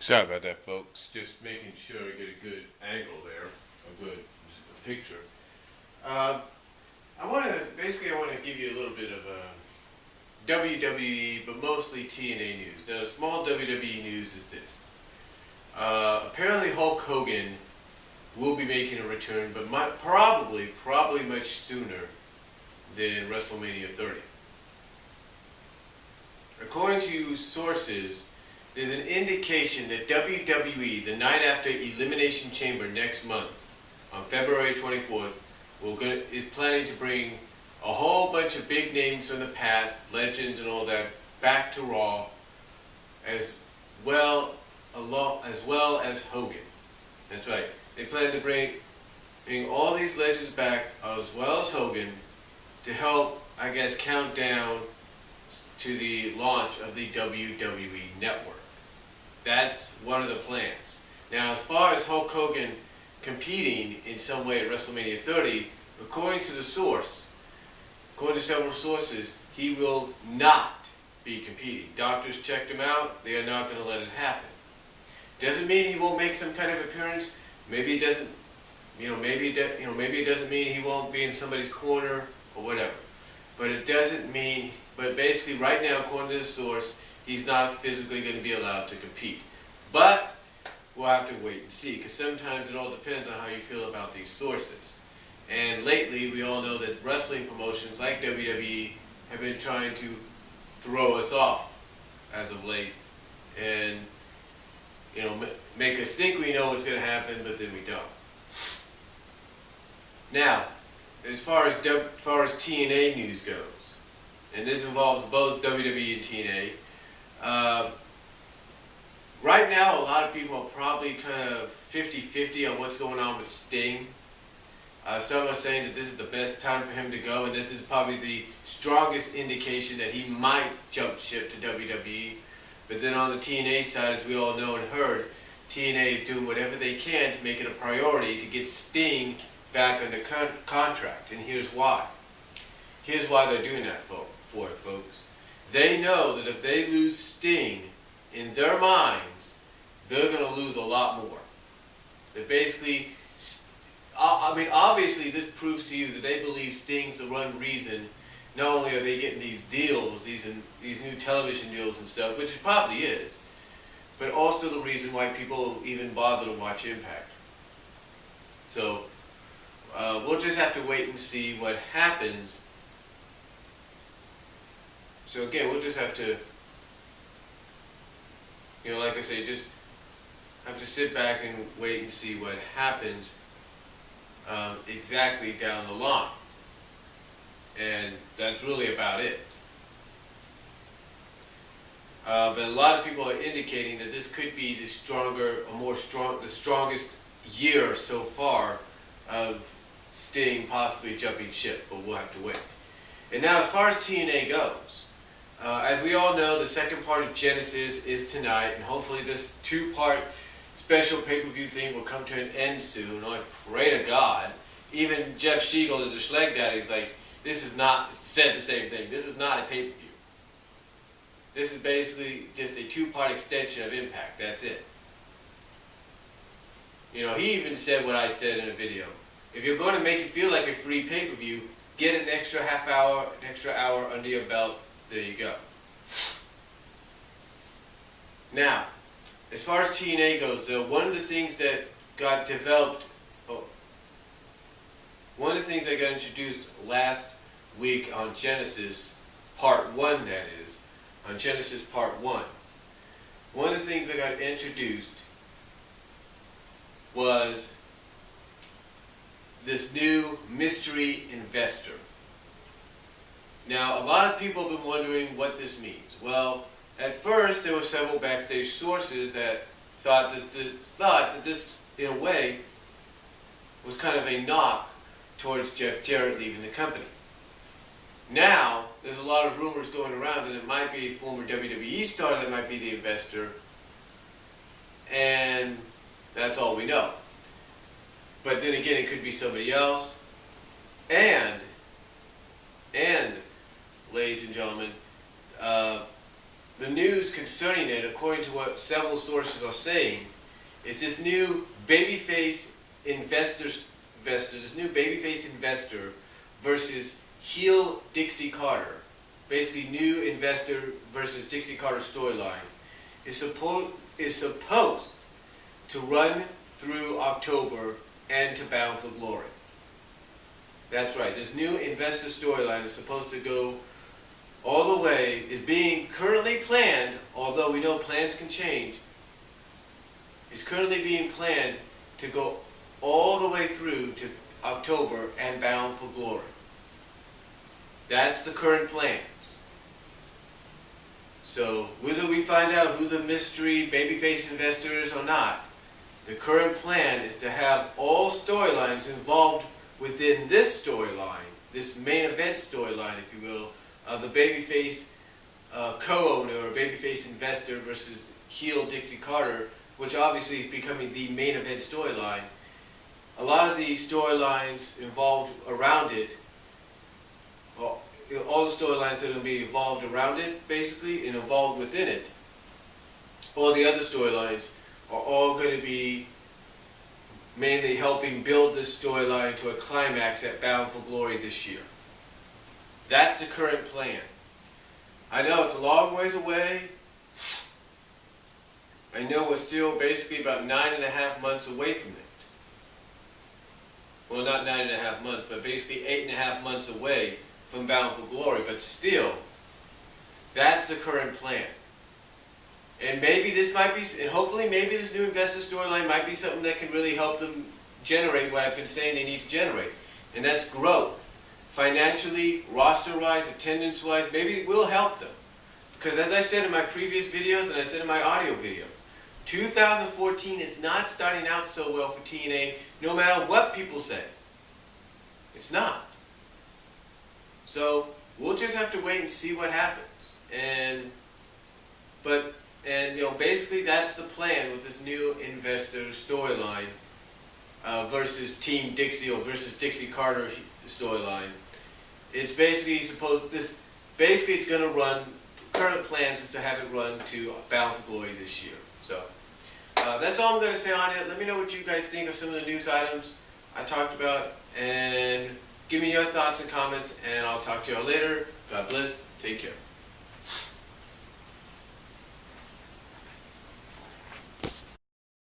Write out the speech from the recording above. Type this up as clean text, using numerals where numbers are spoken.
Sorry about that, folks. Just making sure I get a good angle there, a good picture. Uh, I want to give you a little bit of WWE, but mostly TNA news. Now, the small WWE news is this. Apparently Hulk Hogan will be making a return, but probably much sooner than WrestleMania 30. According to sources, there's an indication that WWE, the night after Elimination Chamber next month, on February 24th, is planning to bring a whole bunch of big names from the past, legends and all that, back to Raw, as well as Hogan. That's right. They plan to bring all these legends back, as well as Hogan, to help, I guess, count down to the launch of the WWE Network. That's one of the plans. Now, as far as Hulk Hogan competing in some way at WrestleMania 30, according to several sources, he will not be competing. Doctors checked him out. They are not going to let it happen. Doesn't mean he won't make some kind of appearance. Maybe it doesn't. Maybe it doesn't mean he won't be in somebody's corner or whatever. But it doesn't mean. But basically, right now, according to this source, he's not physically going to be allowed to compete. But we'll have to wait and see, because sometimes it all depends on how you feel about these sources. And lately, we all know that wrestling promotions like WWE have been trying to throw us off as of late, and make us think we know what's going to happen, but then we don't. Now, as far as TNA news goes, and this involves both WWE and TNA. Right now, a lot of people are probably kind of 50-50 on what's going on with Sting. Some are saying that this is the best time for him to go, and this is probably the strongest indication that he might jump ship to WWE. But then on the TNA side, as we all know and heard, TNA is doing whatever they can to make it a priority to get Sting back under contract, and here's why. Here's why they're doing that for it, folks. They know that if they lose Sting, in their minds, they're going to lose a lot more. That basically, obviously this proves to you that they believe Sting's the one reason. Not only are they getting these deals, these new television deals and stuff, which it probably is, but also the reason why people even bother to watch Impact. So, we'll just have to wait and see what happens. So again, we'll just have to, like I say, just have to sit back and wait and see what happens exactly down the line. And that's really about it. But a lot of people are indicating that this could be the strongest year so far of Sting possibly jumping ship, but we'll have to wait. And now, as far as TNA goes, as we all know, the second part of Genesis is tonight, and hopefully this two-part special pay-per-view thing will come to an end soon. I pray to God. Even Jeff Siegel, the Schleg Daddy's like, said the same thing. This is not a pay-per-view. This is basically just a two-part extension of Impact. That's it. He even said what I said in a video. If you're going to make it feel like a free pay-per-view, get an extra half hour, an extra hour under your belt. There you go. Now, as far as TNA goes, though, one of the things that got introduced last week on Genesis Part 1, that is, on Genesis Part 1, one of the things that got introduced was this new mystery investor. Now, a lot of people have been wondering what this means. Well, at first, there were several backstage sources that thought that this, in a way, was kind of a knock towards Jeff Jarrett leaving the company. Now, there's a lot of rumors going around that it might be a former WWE star that might be the investor, and that's all we know. But then again, it could be somebody else, and ladies and gentlemen, the news concerning it, according to what several sources are saying, is this new babyface investor, versus heel Dixie Carter, basically new investor versus Dixie Carter storyline, is supposed to run through October and to Bound for Glory. That's right. This new investor storyline is supposed to go all the way, is being currently planned, although we know plans can change, is currently being planned to go all the way through to October and Bound for Glory. That's the current plans. So whether we find out who the mystery babyface investor is or not, the current plan is to have all storylines involved within this storyline, this main event storyline, if you will, of the babyface co-owner or babyface investor versus heel Dixie Carter, which obviously is becoming the main event storyline. A lot of these storylines involved around it, well, all the storylines that are going to be involved around it, basically, and involved within it, all the other storylines are all going to be mainly helping build this storyline to a climax at Bound for Glory this year. That's the current plan. I know it's a long ways away. I know we're still basically about 9.5 months away from it. Well, not 9.5 months, but basically 8.5 months away from Bound for Glory. But still, that's the current plan. And maybe this might be, and hopefully maybe this new investor storyline might be something that can really help them generate what I've been saying they need to generate. And that's growth. Financially, roster-wise, attendance-wise, maybe it will help them. Because as I said in my previous videos, and I said in my audio video, 2014 is not starting out so well for TNA, no matter what people say. It's not. So we'll just have to wait and see what happens. And basically that's the plan with this new investor storyline versus Team Dixie or versus Dixie Carter storyline. It's basically it's going to run. Current plans is to have it run to Bound for Glory this year. So that's all I'm going to say on it. Let me know what you guys think of some of the news items I talked about, and give me your thoughts and comments, and I'll talk to you all later. God bless. Take care.